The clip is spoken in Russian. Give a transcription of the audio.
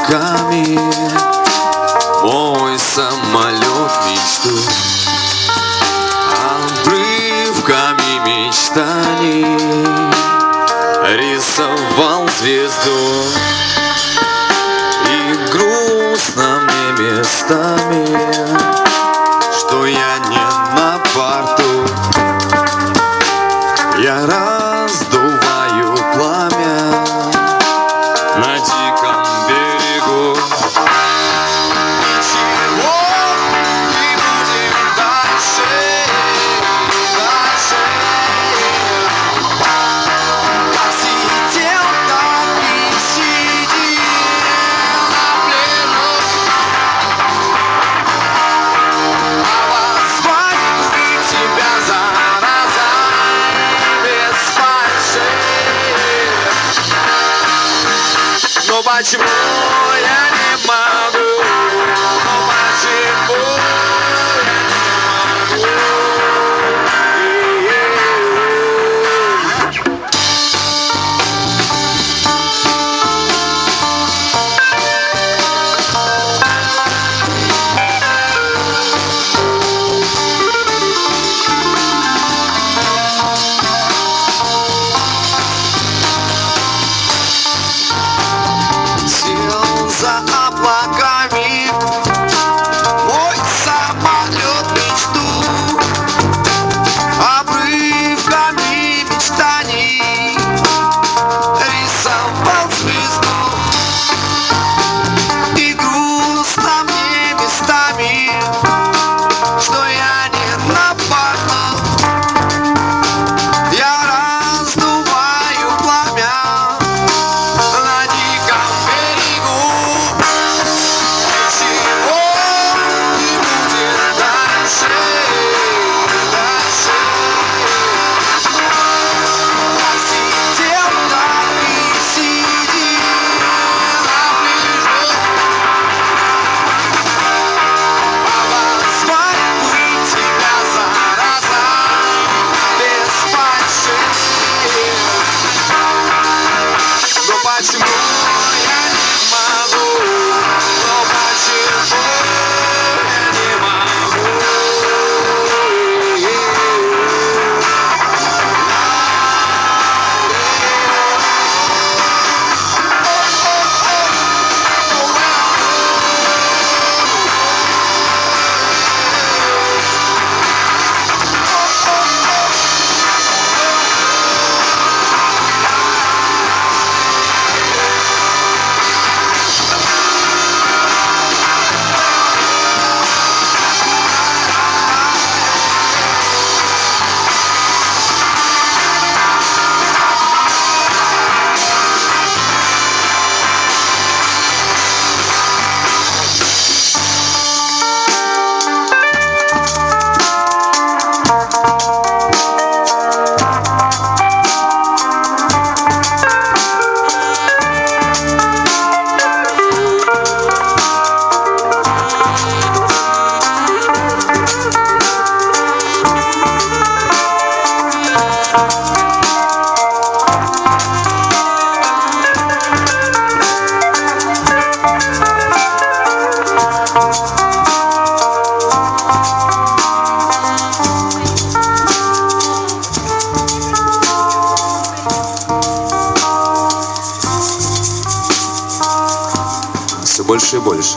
облаками мой самолет мечту, обрывками мечтаний рисовал звезду. И грустно мне местами, что я не на борту. Я раздуваю пламя на диком берегу. Ничего не будем дальше, дальше. Как сидел, так и сидел на плену. А позвать бы тебя зараза без фальши. Но почему я не могу? Но почему я не могу? Сел за облаками мой самолет мечту, обрывками мечтаний рисовал звезду. И грустно мне местами, что я не на борту. Я раздуваю пламя на диком берегу. Ничего не будет дальше, дальше. Как сидел, так и сидел на пляже. Позвать бы тебя зараза без фальши. Но почему я не могу? Но почему я не могу? Все больше и больше.